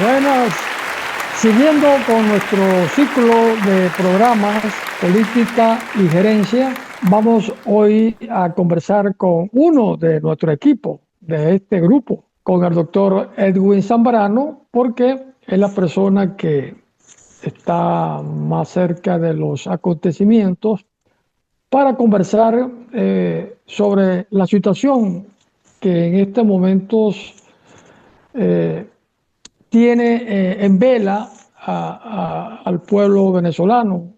Buenas, siguiendo con nuestro ciclo de programas Política y Gerencia, vamos hoy a conversar con uno de nuestro equipo, de este grupo, con el doctor Edwin Zambrano, porque es la persona que está más cerca de los acontecimientos para conversar sobre la situación que en estos momentos eh, tiene en vela al pueblo venezolano,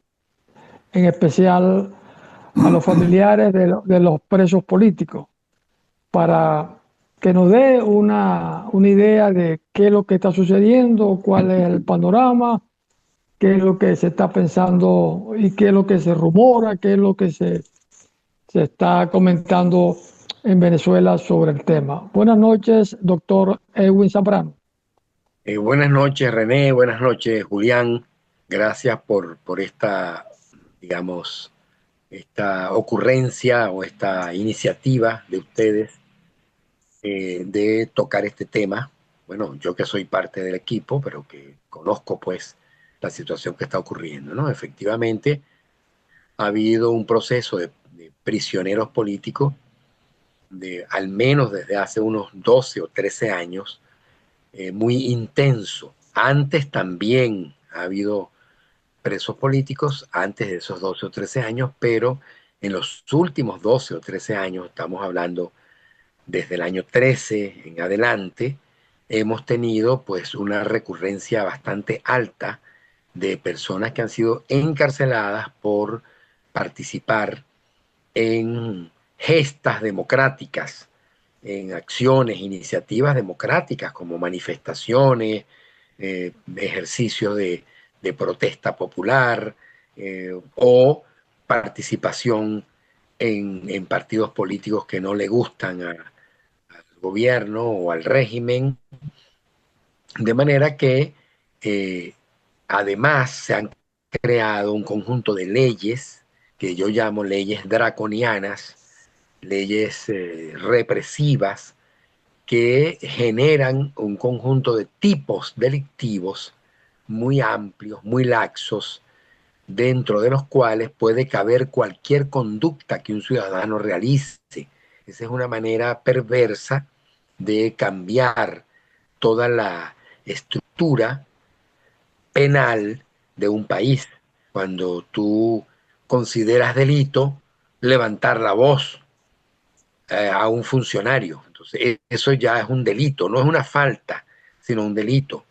en especial a los familiares de los presos políticos, para que nos dé una idea de qué es lo que está sucediendo, cuál es el panorama, qué es lo que se está pensando y qué es lo que se rumora, qué es lo que se está comentando en Venezuela sobre el tema. Buenas noches, doctor Edwin Zambrano. Buenas noches, René. Buenas noches, Julián. Gracias por esta, digamos, esta ocurrencia o esta iniciativa de ustedes de tocar este tema. Bueno, yo que soy parte del equipo, pero que conozco pues la situación que está ocurriendo, ¿no? Efectivamente, ha habido un proceso de prisioneros políticos de al menos desde hace unos 12 o 13 años, muy intenso. Antes también ha habido presos políticos, antes de esos 12 o 13 años, pero en los últimos 12 o 13 años, estamos hablando desde el año 13 en adelante, hemos tenido pues una recurrencia bastante alta de personas que han sido encarceladas por participar en gestas democráticas, en acciones, iniciativas democráticas como manifestaciones, ejercicios de protesta popular o participación en partidos políticos que no le gustan al gobierno o al régimen, de manera que además se han creado un conjunto de leyes que yo llamo leyes draconianas, leyes represivas, que generan un conjunto de tipos delictivos muy amplios, muy laxos, dentro de los cuales puede caber cualquier conducta que un ciudadano realice. Esa es una manera perversa de cambiar toda la estructura penal de un país. Cuando tú consideras delito levantar la voz a un funcionario. Entonces, eso ya es un delito, no es una falta, sino un delito.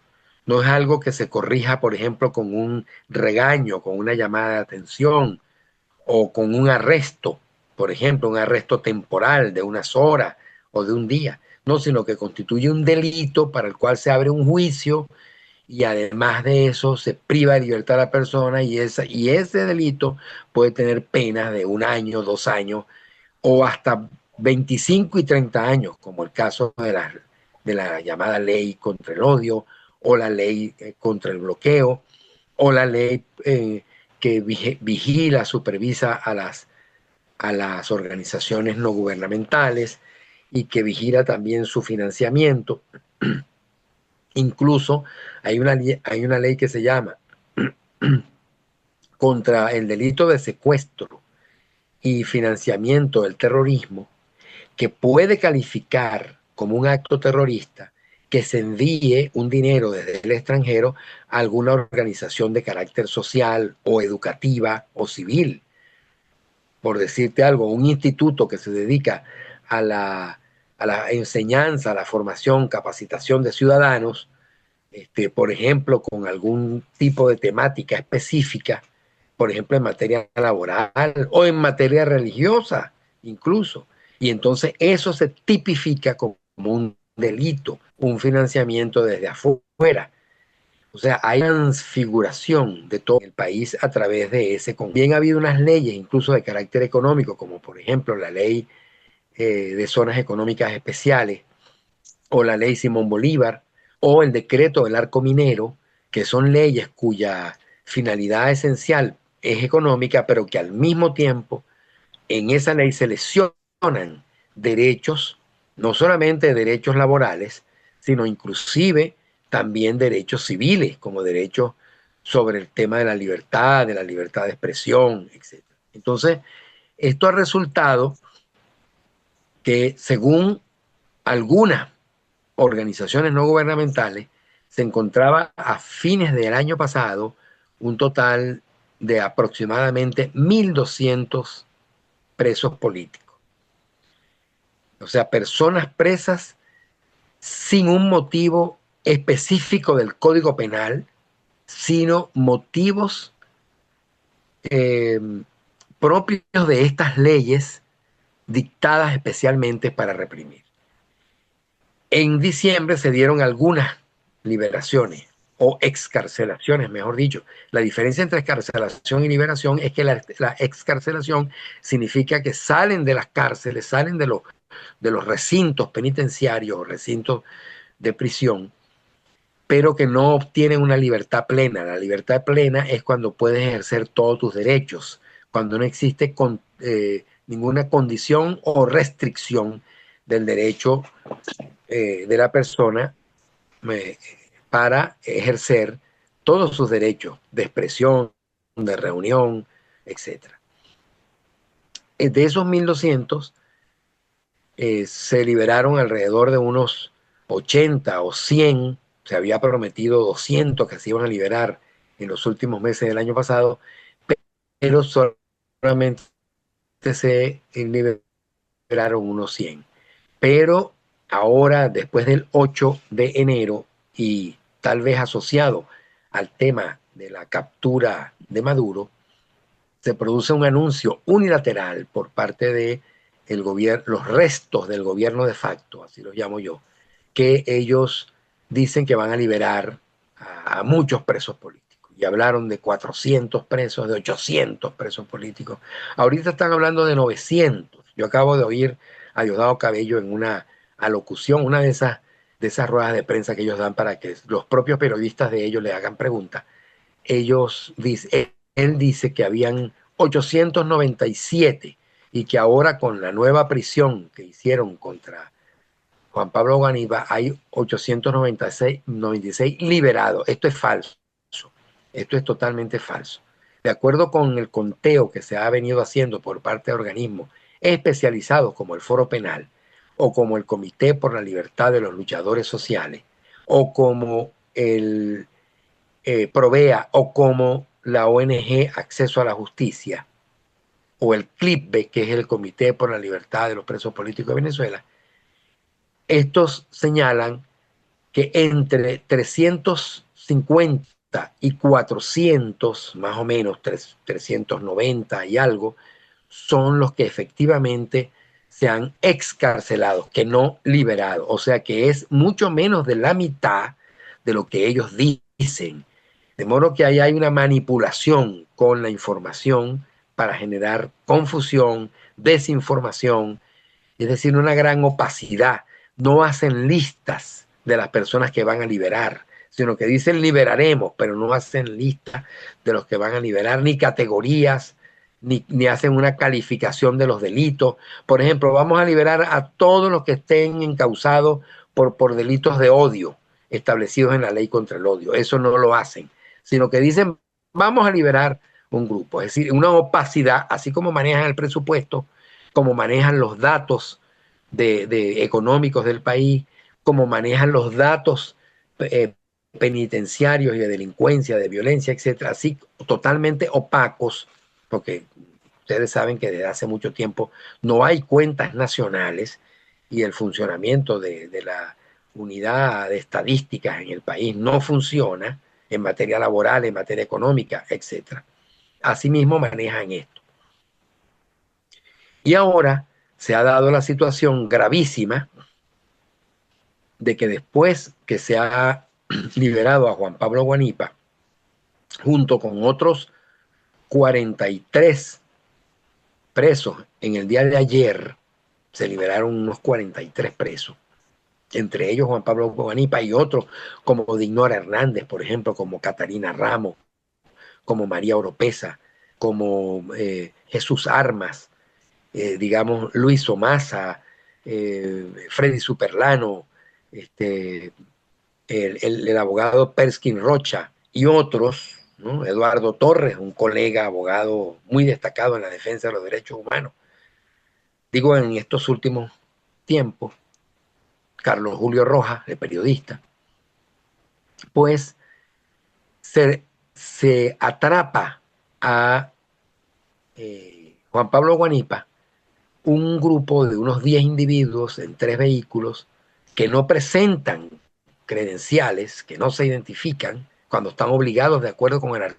No es algo que se corrija, por ejemplo, con un regaño, con una llamada de atención o con un arresto, por ejemplo, un arresto temporal de unas horas o de un día. No, sino que constituye un delito para el cual se abre un juicio y además de eso se priva de libertad a la persona y ese delito puede tener penas de 1 año, 2 años o hasta 25 y 30 años, como el caso de la llamada ley contra el odio o la ley contra el bloqueo o la ley que vigila, supervisa a las organizaciones no gubernamentales y que vigila también su financiamiento. Incluso hay una ley que se llama contra el delito de secuestro y financiamiento del terrorismo, que puede calificar como un acto terrorista que se envíe un dinero desde el extranjero a alguna organización de carácter social o educativa o civil. Por decirte algo, un instituto que se dedica a la enseñanza, a la formación, capacitación de ciudadanos, por ejemplo, con algún tipo de temática específica, por ejemplo, en materia laboral o en materia religiosa, incluso. Y entonces eso se tipifica como un delito, un financiamiento desde afuera. O sea, hay transfiguración de todo el país a través de ese. Bien ha habido unas leyes, incluso de carácter económico, como por ejemplo la ley de zonas económicas especiales, o la ley Simón Bolívar, o el decreto del arco minero, que son leyes cuya finalidad esencial es económica, pero que al mismo tiempo en esa ley se lesionan derechos, no solamente derechos laborales, sino inclusive también derechos civiles, como derechos sobre el tema de la libertad de expresión, etc. Entonces, esto ha resultado que, según algunas organizaciones no gubernamentales, se encontraba a fines del año pasado un total de aproximadamente 1.200 presos políticos. O sea, personas presas sin un motivo específico del Código Penal, sino motivos eh, propios de estas leyes dictadas especialmente para reprimir. En diciembre se dieron algunas liberaciones o excarcelaciones, mejor dicho. La diferencia entre excarcelación y liberación es que la excarcelación significa que salen de las cárceles, salen de los recintos penitenciarios o recintos de prisión, pero que no obtienen una libertad plena. La libertad plena es cuando puedes ejercer todos tus derechos, cuando no existe ninguna condición o restricción del derecho de la persona para ejercer todos sus derechos de expresión, de reunión, etc. De esos 1.200, se liberaron alrededor de unos 80 o 100. Se había prometido 200 que se iban a liberar en los últimos meses del año pasado, pero solamente se liberaron unos 100. Pero ahora, después del 8 de enero, y tal vez asociado al tema de la captura de Maduro, se produce un anuncio unilateral por parte de el gobierno, los restos del gobierno de facto, así los llamo yo, que ellos dicen que van a liberar a muchos presos políticos. Y hablaron de 400 presos, de 800 presos políticos. Ahorita están hablando de 900. Yo acabo de oír a Diosdado Cabello en una alocución, una de esas ruedas de prensa que ellos dan para que los propios periodistas de ellos le hagan preguntas. Él dice que habían 897 y que ahora con la nueva prisión que hicieron contra Juan Pablo Guanipa hay 896 liberados. Esto es falso. Esto es totalmente falso. De acuerdo con el conteo que se ha venido haciendo por parte de organismos especializados como el Foro Penal o como el Comité por la Libertad de los Luchadores Sociales o como el Provea o como la ONG Acceso a la Justicia o el CLIPBE, que es el Comité por la Libertad de los Presos Políticos de Venezuela, estos señalan que entre 350 y 400, más o menos 390 y algo, son los que efectivamente se han excarcelado, que no liberado. O sea que es mucho menos de la mitad de lo que ellos dicen. De modo que ahí hay una manipulación con la información para generar confusión, desinformación, es decir, una gran opacidad. No hacen listas de las personas que van a liberar, sino que dicen liberaremos, pero no hacen listas de los que van a liberar, ni categorías, ni hacen una calificación de los delitos. Por ejemplo, vamos a liberar a todos los que estén encausados por delitos de odio establecidos en la ley contra el odio. Eso no lo hacen, sino que dicen vamos a liberar un grupo. Es decir, una opacidad, así como manejan el presupuesto, como manejan los datos de económicos del país, como manejan los datos penitenciarios y de delincuencia, de violencia, etcétera, así totalmente opacos, porque ustedes saben que desde hace mucho tiempo no hay cuentas nacionales y el funcionamiento de la unidad de estadísticas en el país no funciona en materia laboral, en materia económica, etcétera. Asimismo manejan esto. Y ahora se ha dado la situación gravísima de que después que se ha liberado a Juan Pablo Guanipa, junto con otros 43 presos, en el día de ayer se liberaron unos 43 presos, entre ellos Juan Pablo Guanipa y otros como Dignora Hernández, por ejemplo, como Catarina Ramos, como María Oropesa, como Jesús Armas, digamos Luis Omasa, Freddy Superlano, el abogado Perskin Rocha y otros, ¿no? Eduardo Torres, un colega abogado muy destacado en la defensa de los derechos humanos. Digo, en estos últimos tiempos, Carlos Julio Rojas, el periodista, pues se atrapa a Juan Pablo Guanipa, un grupo de unos 10 individuos en 3 vehículos que no presentan credenciales, que no se identifican cuando están obligados, de acuerdo con el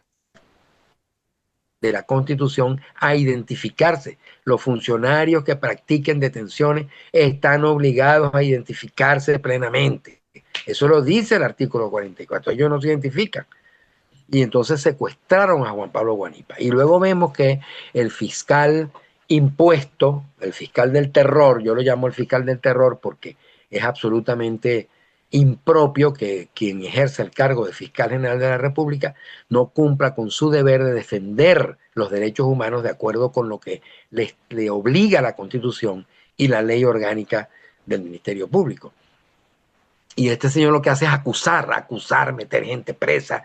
de la Constitución, a identificarse. Los funcionarios que practiquen detenciones están obligados a identificarse plenamente. Eso lo dice el artículo 44. Ellos no se identifican. Y entonces secuestraron a Juan Pablo Guanipa. Y luego vemos que el fiscal impuesto, el fiscal del terror, yo lo llamo el fiscal del terror porque es absolutamente impropio que quien ejerce el cargo de fiscal general de la República no cumpla con su deber de defender los derechos humanos de acuerdo con lo que le obliga la Constitución y la ley orgánica del Ministerio Público. Y este señor lo que hace es acusar, meter gente presa,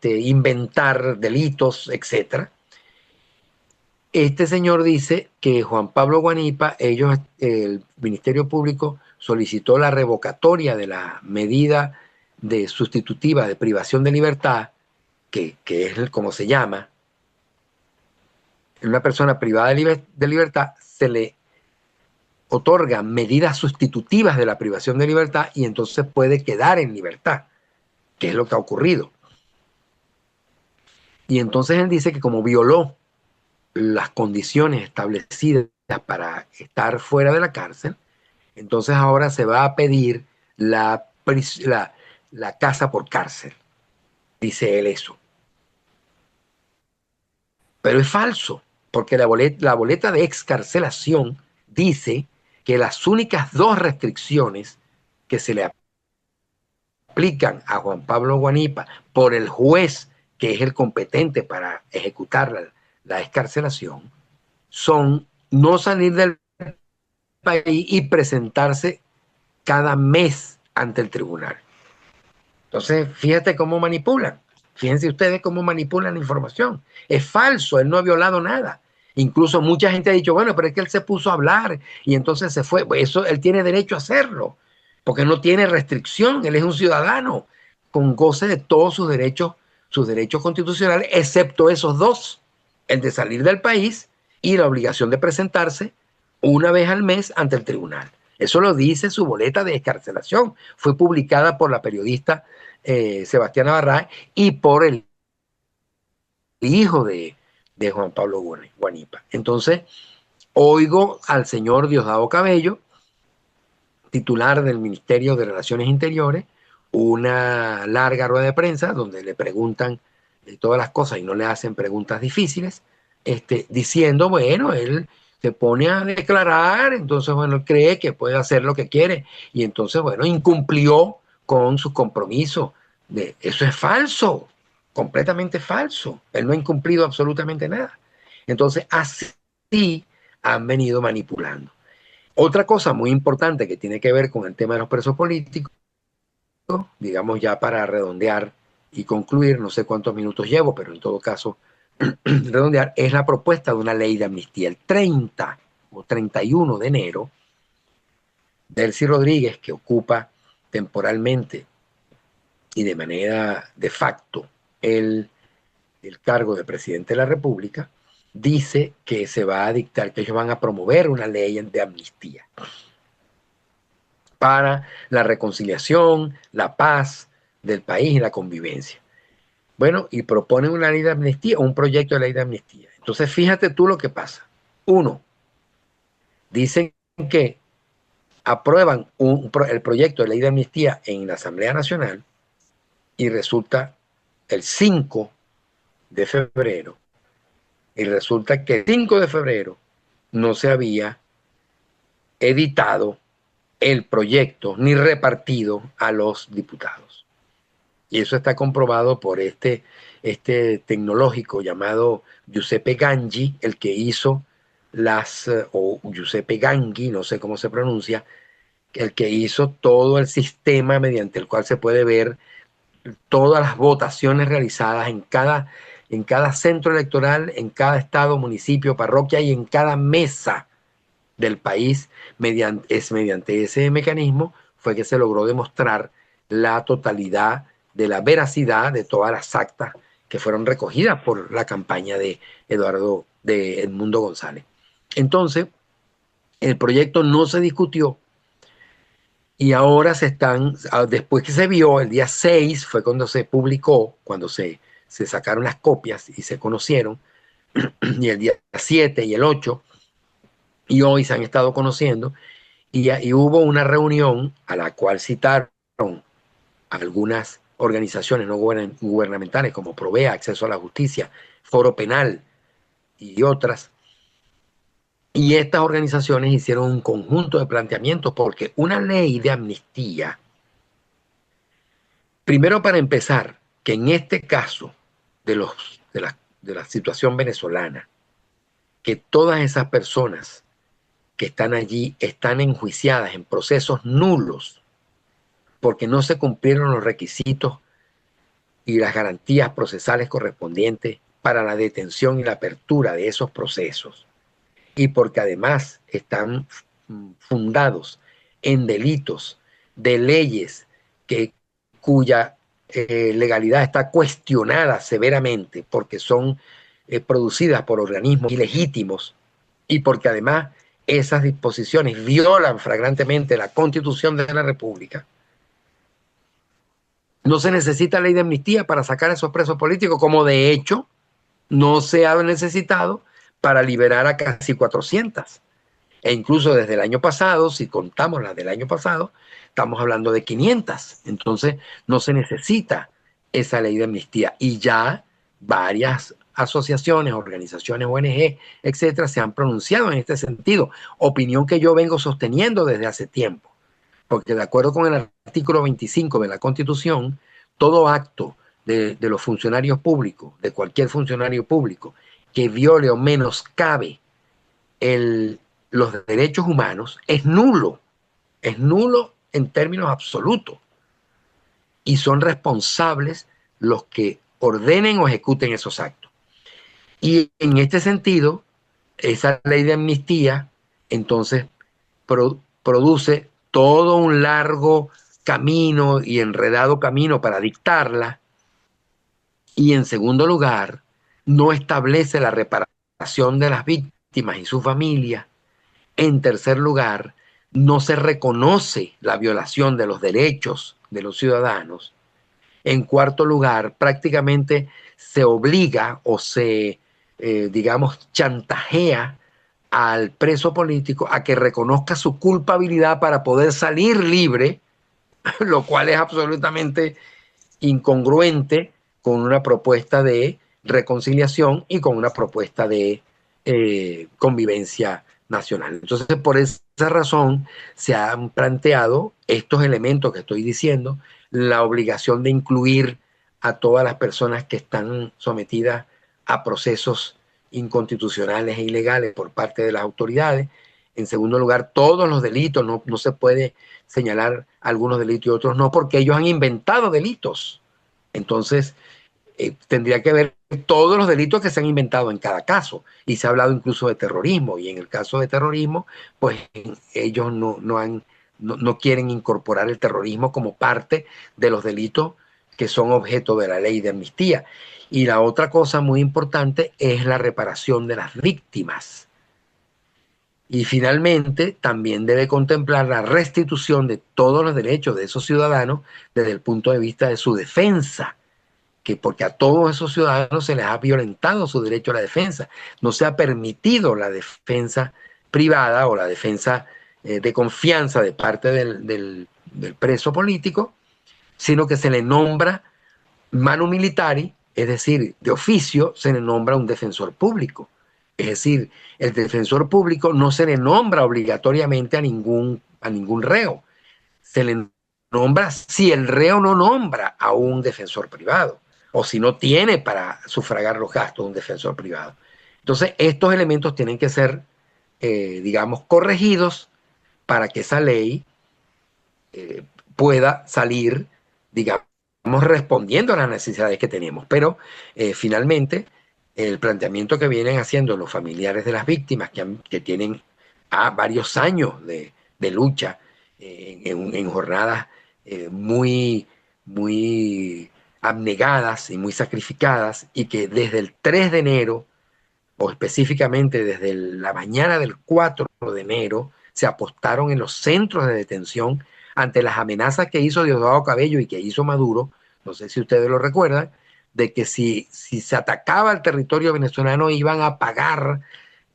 inventar delitos, etc. Este señor dice que Juan Pablo Guanipa, el Ministerio Público solicitó la revocatoria de la medida sustitutiva de privación de libertad, que es como se llama. Una persona privada de libertad se le otorga medidas sustitutivas de la privación de libertad y entonces puede quedar en libertad, que es lo que ha ocurrido. Y entonces él dice que como violó las condiciones establecidas para estar fuera de la cárcel, entonces ahora se va a pedir la casa por cárcel. Dice él eso. Pero es falso, porque la boleta de excarcelación dice que las únicas 2 restricciones que se le aplican a Juan Pablo Guanipa por el juez, que es el competente para ejecutar la excarcelación, son no salir del país y presentarse cada mes ante el tribunal. Entonces, fíjate cómo manipulan. Fíjense ustedes cómo manipulan la información. Es falso, él no ha violado nada. Incluso mucha gente ha dicho, bueno, pero es que él se puso a hablar y entonces se fue. Eso él tiene derecho a hacerlo, porque no tiene restricción. Él es un ciudadano con goce de todos sus derechos constitucionales, excepto esos 2, el de salir del país y la obligación de presentarse una vez al mes ante el tribunal. Eso lo dice su boleta de excarcelación. Fue publicada por la periodista Sebastiana Barrá y por el hijo de Juan Pablo Guanipa. Entonces, oigo al señor Diosdado Cabello, titular del Ministerio de Relaciones Interiores, una larga rueda de prensa donde le preguntan todas las cosas y no le hacen preguntas difíciles, diciendo, bueno, él se pone a declarar, entonces, bueno, cree que puede hacer lo que quiere y entonces, bueno, incumplió con sus compromisos. Eso es falso, completamente falso. Él no ha incumplido absolutamente nada. Entonces, así han venido manipulando. Otra cosa muy importante que tiene que ver con el tema de los presos políticos, digamos ya para redondear y concluir, no sé cuántos minutos llevo, pero en todo caso, redondear, es la propuesta de una ley de amnistía. El 30 o 31 de enero, Delcy Rodríguez, que ocupa temporalmente y de manera de facto el cargo de presidente de la República, dice que se va a dictar, que ellos van a promover una ley de amnistía para la reconciliación, la paz del país y la convivencia. Bueno, y proponen una ley de amnistía, un proyecto de ley de amnistía. Entonces, fíjate tú lo que pasa. 1, dicen que aprueban el proyecto de ley de amnistía en la Asamblea Nacional y resulta el 5 de febrero. Y resulta que el 5 de febrero no se había editado el proyecto ni repartido a los diputados. Y eso está comprobado por este tecnológico llamado Giuseppe Gangi, el que hizo o Giuseppe Ganghi, no sé cómo se pronuncia, el que hizo todo el sistema mediante el cual se puede ver todas las votaciones realizadas en cada centro electoral, en cada estado, municipio, parroquia y en cada mesa del país. Mediante ese mecanismo fue que se logró demostrar la totalidad de la veracidad de todas las actas que fueron recogidas por la campaña de Edmundo González. Entonces, el proyecto no se discutió y ahora después que se vio, el día 6 fue cuando se publicó, cuando se sacaron las copias y se conocieron, y el día 7 y el 8, y hoy se han estado conociendo, y hubo una reunión a la cual citaron algunas organizaciones no gubernamentales como Provea, Acceso a la Justicia, Foro Penal y otras. Y estas organizaciones hicieron un conjunto de planteamientos porque una ley de amnistía, primero para empezar, que en este caso de la situación venezolana, que todas esas personas que están allí están enjuiciadas en procesos nulos porque no se cumplieron los requisitos y las garantías procesales correspondientes para la detención y la apertura de esos procesos, y porque además están fundados en delitos de leyes cuya legalidad está cuestionada severamente porque son producidas por organismos ilegítimos y porque además esas disposiciones violan flagrantemente la Constitución de la República. No se necesita ley de amnistía para sacar a esos presos políticos, como de hecho no se ha necesitado para liberar a casi 400. E incluso desde el año pasado, si contamos las del año pasado, estamos hablando de 500. Entonces no se necesita esa ley de amnistía. Y ya varias asociaciones, organizaciones, ONG, etcétera, se han pronunciado en este sentido. Opinión que yo vengo sosteniendo desde hace tiempo. Porque de acuerdo con el artículo 25 de la Constitución, todo acto de los funcionarios públicos, de cualquier funcionario público, que viole o menoscabe los derechos humanos, es nulo en términos absolutos. Y son responsables los que ordenen o ejecuten esos actos. Y en este sentido, esa ley de amnistía, entonces, produce todo un largo camino y enredado camino para dictarla. Y en segundo lugar, no establece la reparación de las víctimas y su familia. En tercer lugar, no se reconoce la violación de los derechos de los ciudadanos. En cuarto lugar, prácticamente se obliga o se, chantajea al preso político a que reconozca su culpabilidad para poder salir libre, lo cual es absolutamente incongruente con una propuesta de reconciliación y con una propuesta de convivencia nacional. Entonces, por esa razón se han planteado estos elementos que estoy diciendo, la obligación de incluir a todas las personas que están sometidas a procesos inconstitucionales e ilegales por parte de las autoridades. En segundo lugar, todos los delitos, no se puede señalar algunos delitos y otros no, porque ellos han inventado delitos. Entonces, tendría que ver todos los delitos que se han inventado en cada caso. Y se ha hablado incluso de terrorismo. Y en el caso de terrorismo, pues ellos no quieren incorporar el terrorismo como parte de los delitos que son objeto de la ley de amnistía. Y la otra cosa muy importante es la reparación de las víctimas. Y finalmente, también debe contemplar la restitución de todos los derechos de esos ciudadanos desde el punto de vista de su defensa, porque a todos esos ciudadanos se les ha violentado su derecho a la defensa. No se ha permitido la defensa privada o la defensa de confianza de parte del preso político, sino que se le nombra manu militari, es decir, de oficio se le nombra un defensor público. Es decir, el defensor público no se le nombra obligatoriamente a ningún reo. Se le nombra si el reo no nombra a un defensor privado o si no tiene para sufragar los gastos un defensor privado. Entonces, estos elementos tienen que ser, corregidos para que esa ley eh, pueda salir, digamos, respondiendo a las necesidades que tenemos. Pero finalmente, el planteamiento que vienen haciendo los familiares de las víctimas, que tienen varios años de lucha en jornadas muy, muy abnegadas y muy sacrificadas, y que desde el 3 de enero, o específicamente desde la mañana del 4 de enero, se apostaron en los centros de detención ante las amenazas que hizo Diosdado Cabello y que hizo Maduro, no sé si ustedes lo recuerdan, de que si se atacaba el territorio venezolano iban a pagar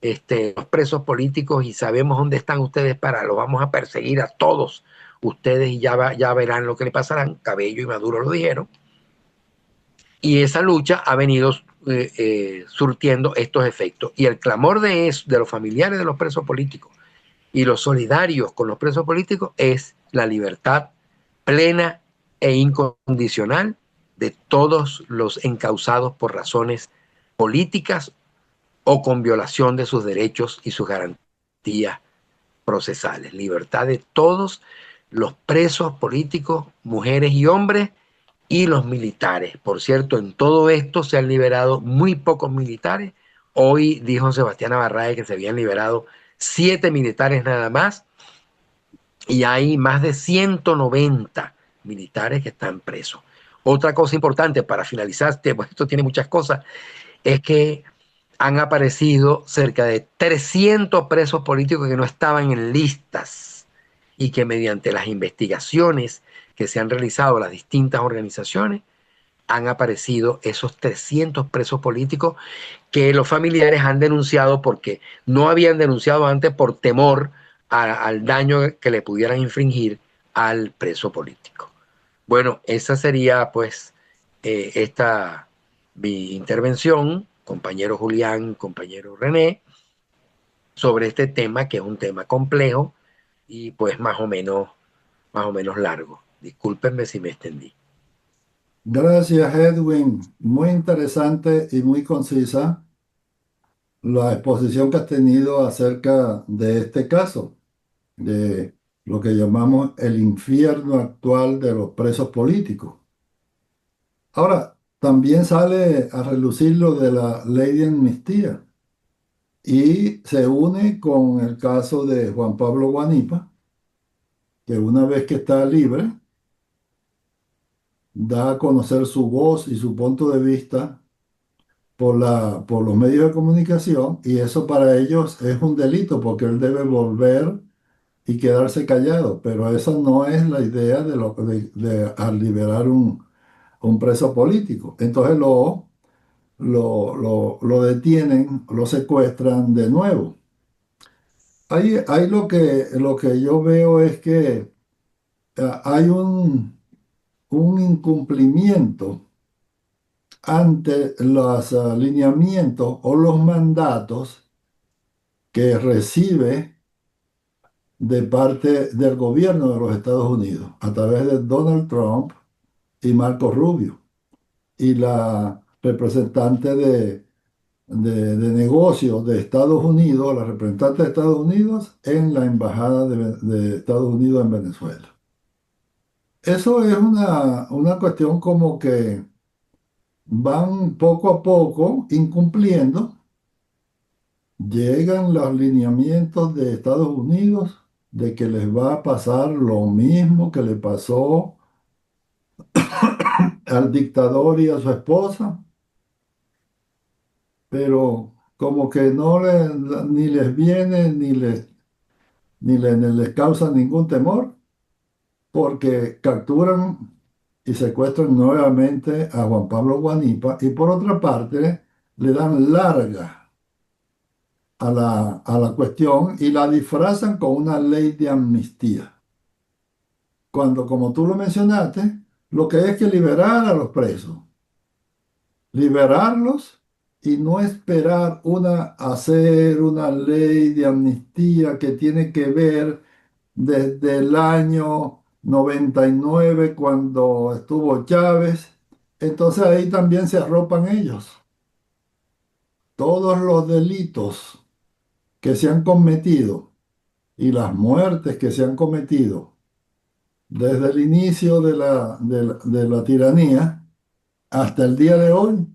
los presos políticos, y sabemos dónde están ustedes, los vamos a perseguir a todos ustedes y ya verán lo que le pasarán. Cabello y Maduro lo dijeron. Y esa lucha ha venido surtiendo estos efectos. Y el clamor de los familiares de los presos políticos y los solidarios con los presos políticos es la libertad plena e incondicional de todos los encausados por razones políticas o con violación de sus derechos y sus garantías procesales. Libertad de todos los presos políticos, mujeres y hombres, y los militares. Por cierto, en todo esto se han liberado muy pocos militares. Hoy dijo Sebastián Navarrete que se habían liberado 7 militares nada más, y hay más de 190 militares que están presos. Otra cosa importante para finalizar, pues esto tiene muchas cosas, es que han aparecido cerca de 300 presos políticos que no estaban en listas, y que mediante las investigaciones que se han realizado las distintas organizaciones han aparecido esos 300 presos políticos que los familiares han denunciado, porque no habían denunciado antes por temor al daño que le pudieran infringir al preso político. Bueno, esa sería pues esta mi intervención, compañero Julián, compañero René, sobre este tema, que es un tema complejo y pues más o menos largo. Discúlpenme si me extendí. Gracias, Edwin. Muy interesante y muy concisa la exposición que has tenido acerca de este caso, de lo que llamamos el infierno actual de los presos políticos. Ahora, también sale a relucir lo de la ley de amnistía y se une con el caso de Juan Pablo Guanipa, que una vez que está libre, da a conocer su voz y su punto de vista por los medios de comunicación, y eso para ellos es un delito porque él debe volver y quedarse callado, pero esa no es la idea al liberar un preso político. Entonces lo detienen, lo secuestran de nuevo. Ahí lo que yo veo es que hay un incumplimiento ante los lineamientos o los mandatos que recibe de parte del gobierno de los Estados Unidos a través de Donald Trump y Marco Rubio y la representante de negocios de Estados Unidos, la representante de Estados Unidos en la embajada de Estados Unidos en Venezuela. Eso es una cuestión como que van poco a poco incumpliendo. Llegan los lineamientos de Estados Unidos de que les va a pasar lo mismo que le pasó al dictador y a su esposa, pero como que ni les viene ni les causa ningún temor, porque capturan y secuestran nuevamente a Juan Pablo Guanipa, y por otra parte le dan larga a la cuestión y la disfrazan con una ley de amnistía. Cuando, como tú lo mencionaste, lo que es que liberar a los presos, liberarlos y no esperar hacer una ley de amnistía que tiene que ver desde el año 99 cuando estuvo Chávez. Entonces ahí también se arropan ellos. Todos los delitos que se han cometido y las muertes que se han cometido desde el inicio de la tiranía hasta el día de hoy,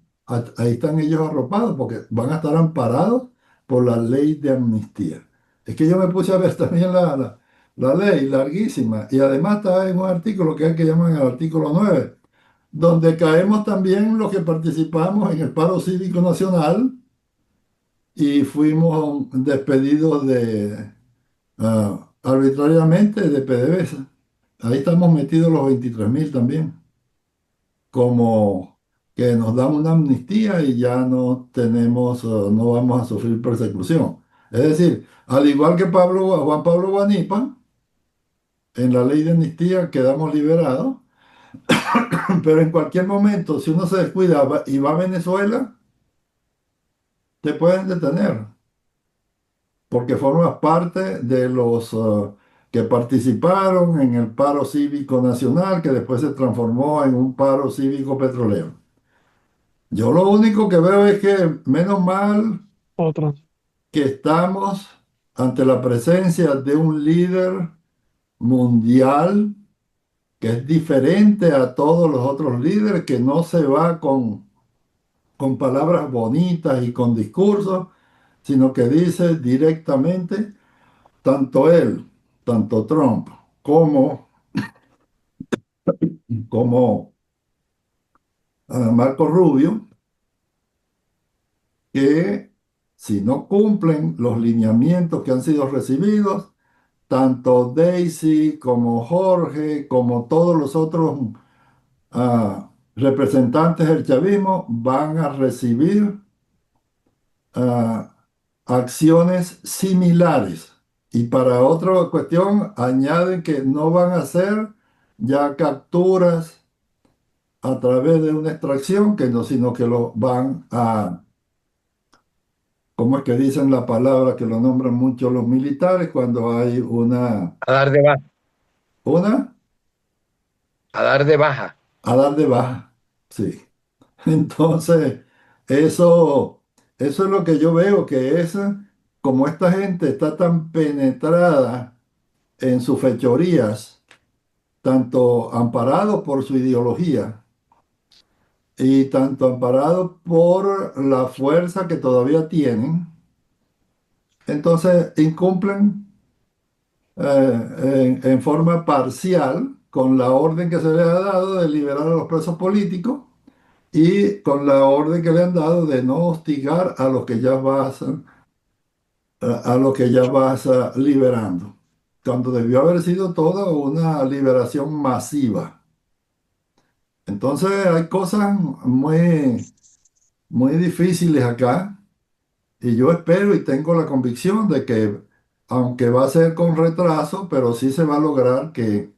ahí están ellos arropados porque van a estar amparados por la ley de amnistía. Es que yo me puse a ver también la ley larguísima y además está en un artículo que es el que llaman el artículo 9 donde caemos también los que participamos en el paro cívico nacional y fuimos despedidos arbitrariamente de PDVSA. Ahí estamos metidos los 23.000 también, como que nos dan una amnistía y ya no tenemos, no vamos a sufrir persecución. Es decir, al igual que Juan Pablo Guanipa, en la ley de amnistía quedamos liberados, pero en cualquier momento, si uno se descuida y va a Venezuela, te pueden detener, porque formas parte de los que participaron en el paro cívico nacional, que después se transformó en un paro cívico petrolero. Yo lo único que veo es que, menos mal, Otros. que estamos ante la presencia de un líder mundial que es diferente a todos los otros líderes, que no se va con palabras bonitas y con discursos, sino que dice directamente, tanto él, tanto Trump, como Marco Rubio, que si no cumplen los lineamientos que han sido recibidos, tanto Daisy como Jorge, como todos los otros representantes del chavismo, van a recibir ah, acciones similares. Y para otra cuestión, añaden que no van a ser ya capturas a través de una extracción, que no, sino que lo van a, ¿cómo es que dicen la palabra que lo nombran mucho los militares cuando hay A dar de baja. una, A dar de baja. a dar de baja? Sí. Entonces, eso es lo que yo veo, que es como esta gente está tan penetrada en sus fechorías, tanto amparados por su ideología y tanto amparados por la fuerza que todavía tienen, entonces incumplen en forma parcial con la orden que se les ha dado de liberar a los presos políticos y con la orden que le han dado de no hostigar a los que ya vas liberando, cuando debió haber sido toda una liberación masiva. Entonces hay cosas muy, muy difíciles acá y yo espero y tengo la convicción de que, aunque va a ser con retraso, pero sí se va a lograr que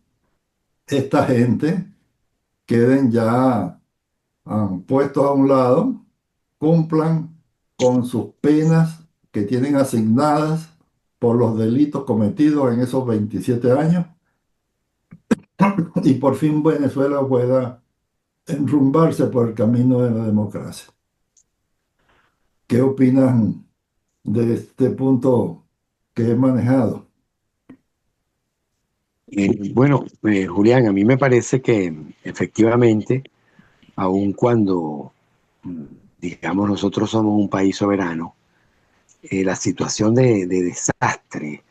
esta gente queden ya puestos a un lado, cumplan con sus penas que tienen asignadas por los delitos cometidos en esos 27 años y por fin Venezuela pueda enrumbarse por el camino de la democracia. ¿Qué opinan de este punto que he manejado? Bueno, Julián, a mí me parece que efectivamente, aun cuando, mm, digamos, nosotros somos un país soberano, la situación de desastre,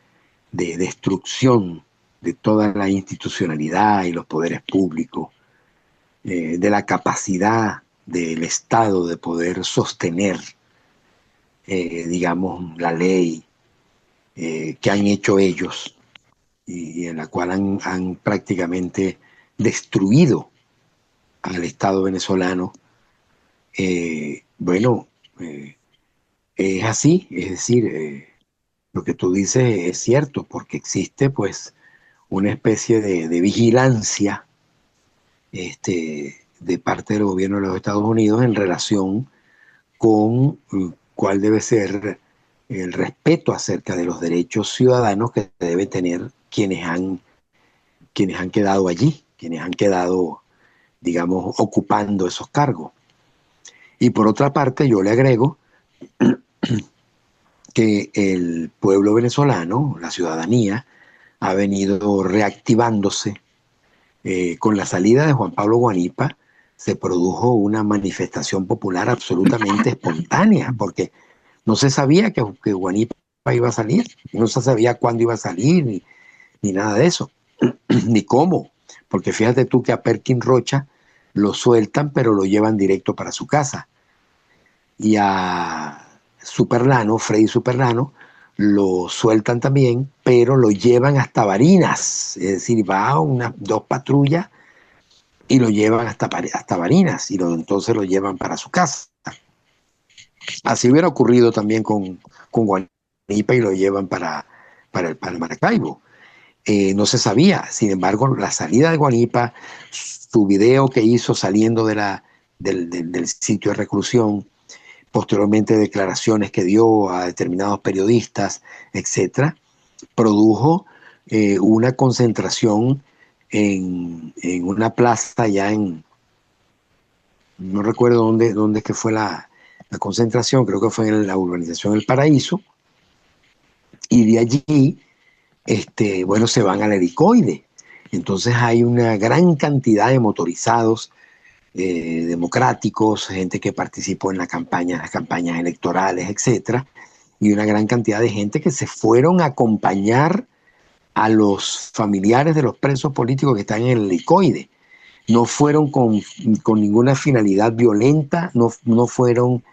de destrucción de toda la institucionalidad y los poderes públicos, de la capacidad del Estado de poder sostener, digamos, la ley que han hecho ellos y en la cual han prácticamente destruido al Estado venezolano. Bueno, es así, es decir, lo que tú dices es cierto, porque existe pues una especie de vigilancia de parte del gobierno de los Estados Unidos en relación con cuál debe ser el respeto acerca de los derechos ciudadanos que deben tener quienes han quedado allí, quienes han quedado, digamos, ocupando esos cargos. Y por otra parte, yo le agrego que el pueblo venezolano, la ciudadanía, ha venido reactivándose con la salida de Juan Pablo Guanipa se produjo una manifestación popular absolutamente espontánea, porque no se sabía que Guanipa iba a salir, no se sabía cuándo iba a salir, ni nada de eso, ni cómo, porque fíjate tú que a Perkin Rocha lo sueltan, pero lo llevan directo para su casa, y a Superlano, Freddy Superlano, lo sueltan también, pero lo llevan hasta Barinas, es decir, va unas 2 patrullas y lo llevan hasta Barinas, y entonces lo llevan para su casa. Así hubiera ocurrido también con Guanipa, y lo llevan para Maracaibo. No se sabía, sin embargo, la salida de Guanipa, su video que hizo saliendo del sitio de reclusión, posteriormente declaraciones que dio a determinados periodistas, etcétera, produjo una concentración en una plaza allá no recuerdo dónde es que fue la concentración, creo que fue en la urbanización El Paraíso, y de allí, bueno, se van al Helicoide. Entonces hay una gran cantidad de motorizados democráticos, gente que participó en las campañas electorales, etcétera, y una gran cantidad de gente que se fueron a acompañar a los familiares de los presos políticos que están en el Helicoide. No fueron con ninguna finalidad violenta, no fueron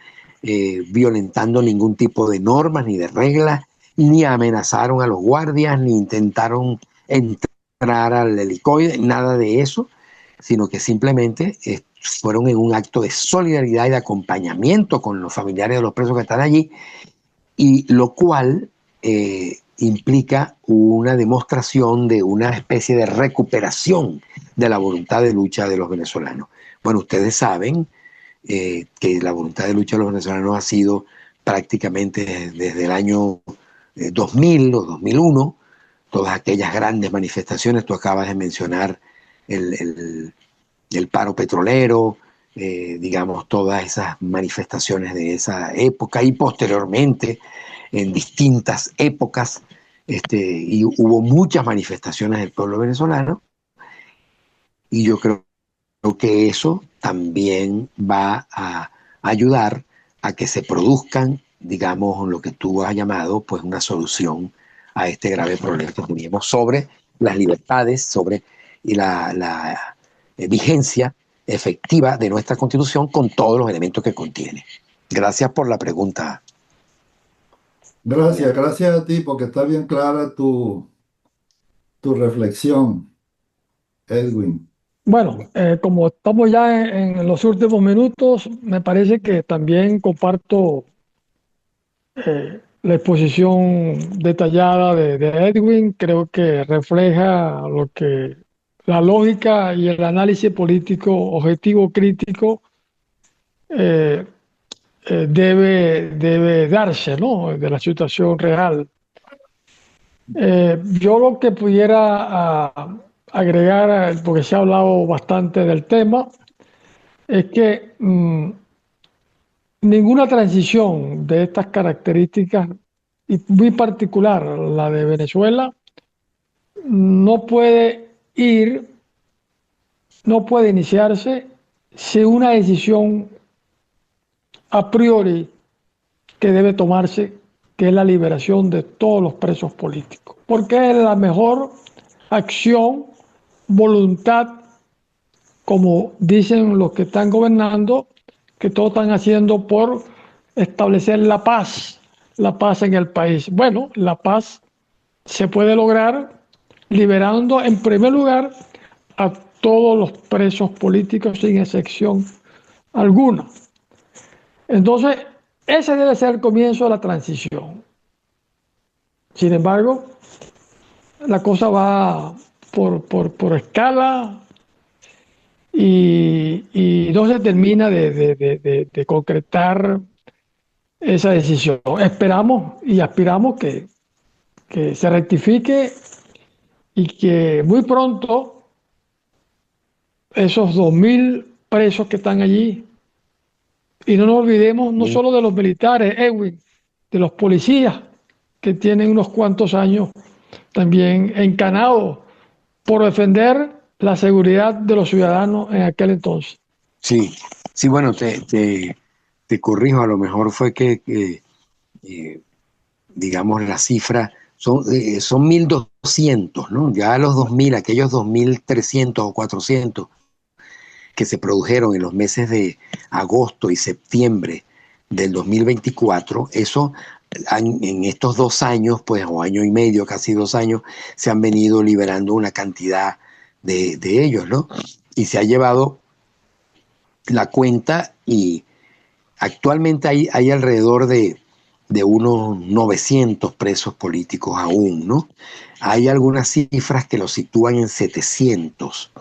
violentando ningún tipo de normas ni de reglas, ni amenazaron a los guardias, ni intentaron entrar al Helicoide, nada de eso, sino que simplemente fueron en un acto de solidaridad y de acompañamiento con los familiares de los presos que están allí, y lo cual implica una demostración de una especie de recuperación de la voluntad de lucha de los venezolanos. Bueno, ustedes saben que la voluntad de lucha de los venezolanos ha sido prácticamente desde el año 2000 o 2001, todas aquellas grandes manifestaciones. Tú acabas de mencionar el paro petrolero, digamos, todas esas manifestaciones de esa época, y posteriormente en distintas épocas, y hubo muchas manifestaciones del pueblo venezolano, y yo creo que eso también va a ayudar a que se produzcan, digamos, lo que tú has llamado, pues, una solución a este grave problema que teníamos sobre las libertades, sobre la vigencia efectiva de nuestra Constitución con todos los elementos que contiene. Gracias por la pregunta. Gracias a ti, porque está bien clara tu reflexión, Edwin. Bueno, como estamos ya en los últimos minutos, me parece que también comparto la exposición detallada de Edwin. Creo que refleja lo que la lógica y el análisis político objetivo crítico eh, debe darse, ¿no? De la situación real. Yo lo que pudiera agregar, porque se ha hablado bastante del tema, es que ninguna transición de estas características, y muy particular la de Venezuela, no puede no puede iniciarse sin una decisión a priori que debe tomarse, que es la liberación de todos los presos políticos, porque es la mejor acción, voluntad, como dicen los que están gobernando, que todos están haciendo por establecer la paz en el país. Bueno, la paz se puede lograr liberando en primer lugar a todos los presos políticos sin excepción alguna. Entonces, ese debe ser el comienzo de la transición. Sin embargo, la cosa va por escala y no se termina de concretar esa decisión. Esperamos y aspiramos que se rectifique y que muy pronto esos 2000 presos que están allí, y no nos olvidemos no solo de los militares, Edwin, de los policías que tienen unos cuantos años también encanados por defender la seguridad de los ciudadanos en aquel entonces. Sí, sí, bueno, te corrijo, a lo mejor fue eh, digamos, la cifra son 1.200, ¿no? Ya los 2.000, aquellos 2.300 o 400 que se produjeron en los meses de agosto y septiembre del 2024, eso en estos 2 años, pues, o año y medio, casi 2 años, se han venido liberando una cantidad de ellos, ¿no? Y se ha llevado la cuenta y actualmente hay alrededor de unos 900 presos políticos aún, ¿no? Hay algunas cifras que los sitúan en 700,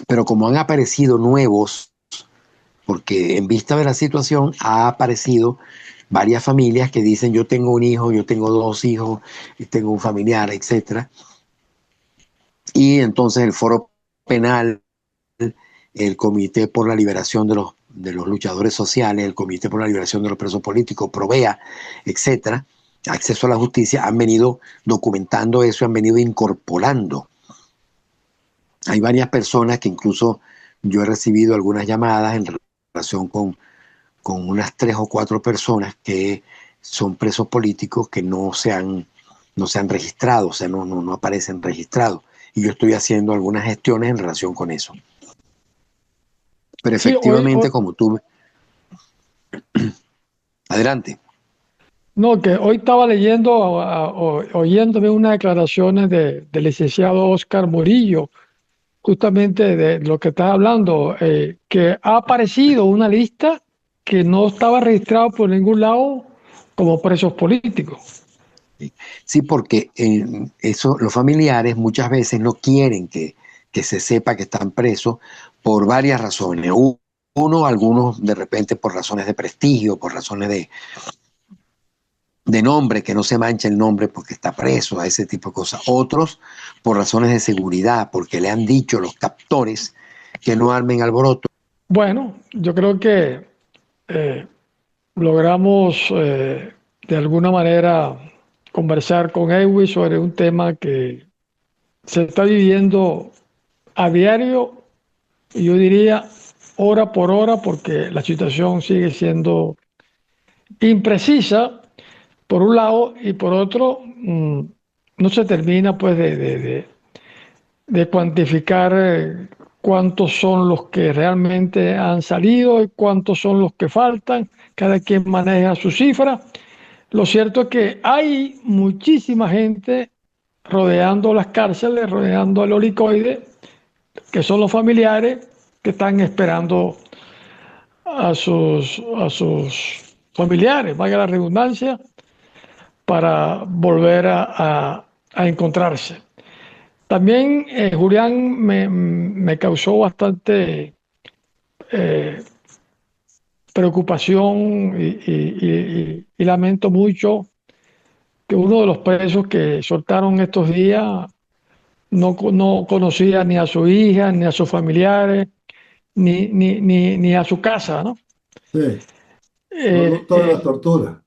pero como han aparecido nuevos, porque en vista de la situación ha aparecido varias familias que dicen yo tengo un hijo, yo tengo 2 hijos, tengo un familiar, etcétera, y entonces el foro penal, el Comité por la Liberación de los Luchadores Sociales, el Comité por la Liberación de los Presos Políticos, PROVEA, etcétera, Acceso a la Justicia, han venido documentando eso, han venido incorporando. Hay varias personas que incluso yo he recibido algunas llamadas en relación con unas 3 o 4 personas que son presos políticos que no se han registrado, o sea, no aparecen registrados. Y yo estoy haciendo algunas gestiones en relación con eso. Pero Sí, efectivamente, como tú... Adelante. no, que hoy estaba leyendo, oyéndome unas declaraciones del licenciado Oscar Murillo, justamente de lo que estaba hablando, que ha aparecido una lista que no estaba registrada por ningún lado como presos políticos. Sí, porque eso, los familiares muchas veces no quieren que se sepa que están presos por varias razones. Uno, algunos de repente por razones de prestigio, por razones de nombre, que no se manche el nombre porque está preso, a ese tipo de cosas. Otros por razones de seguridad, porque le han dicho los captores que no armen alboroto. Bueno, yo creo que eh, logramos de alguna manera conversar con Ewi sobre un tema que se está viviendo a diario y yo diría hora por hora porque la situación sigue siendo imprecisa por un lado y por otro no se termina pues de cuantificar cuántos son los que realmente han salido y cuántos son los que faltan. Cada quien maneja su cifra. Lo cierto es que hay muchísima gente rodeando las cárceles, rodeando el helicoide, que son los familiares que están esperando a sus familiares, valga la redundancia, para volver a encontrarse. También Julián me causó bastante eh, preocupación y lamento mucho que uno de los presos que soltaron estos días no conocía ni a su hija, ni a sus familiares, ni a su casa, ¿no? Sí, Eh, producto de la eh, tortura.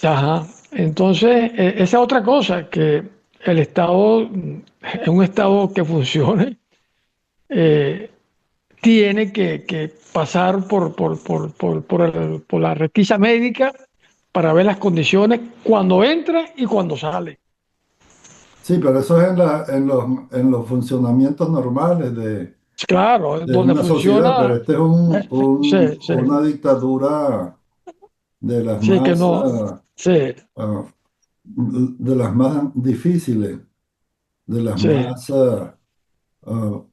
ajá. Entonces, esa otra cosa, que el Estado, en un Estado que funcione, eh, tiene que pasar por la requisa médica para ver las condiciones cuando entra y cuando sale. Sí, pero eso es en los funcionamientos normales Claro, de donde una sociedad, pero funciona, este es sí, sí, una dictadura de las sí, que no, sí, ah, de las más difíciles, de las sí, más ah,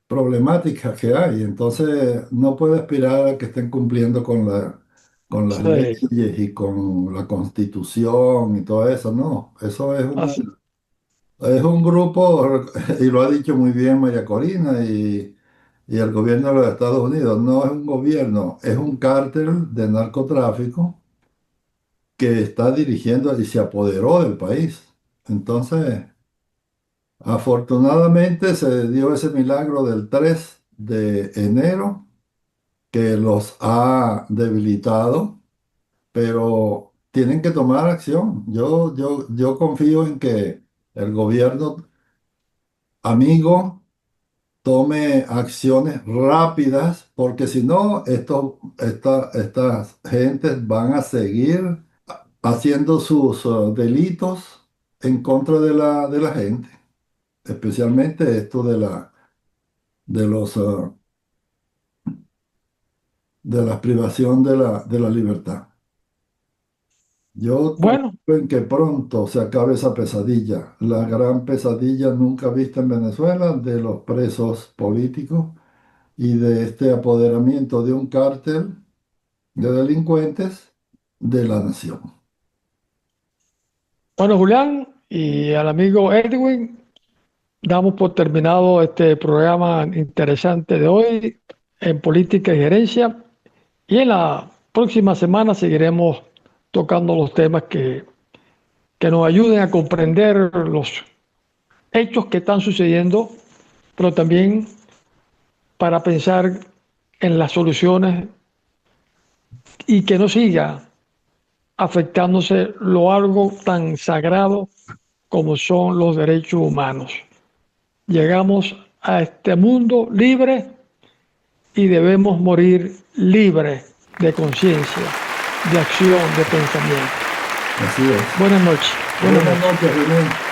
problemáticas que hay. Entonces, no puede aspirar a que estén cumpliendo con las sí, leyes y con la constitución y todo eso. No, eso así, es un grupo, y lo ha dicho muy bien María Corina y el gobierno de los Estados Unidos. No es un gobierno, es un cártel de narcotráfico que está dirigiendo y se apoderó del país. Entonces, afortunadamente se dio ese milagro del 3 de enero que los ha debilitado, pero tienen que tomar acción. Yo confío en que el gobierno amigo tome acciones rápidas, porque si no, estas gentes van a seguir haciendo sus delitos en contra de la gente, especialmente esto de los, de la privación de la libertad. Yo Bueno, confío en que pronto se acabe esa pesadilla, la gran pesadilla nunca vista en Venezuela de los presos políticos y de este apoderamiento de un cártel de delincuentes de la nación. bueno, Julián y al amigo Edwin, damos por terminado este programa interesante de hoy en política y gerencia. Y en la próxima semana seguiremos tocando los temas que nos ayuden a comprender los hechos que están sucediendo, pero también para pensar en las soluciones y que no siga afectándose lo algo tan sagrado como son los derechos humanos. Llegamos a este mundo libre y debemos morir libres de conciencia, de acción, de pensamiento. Así es. Buenas noches. Buenas noches, René.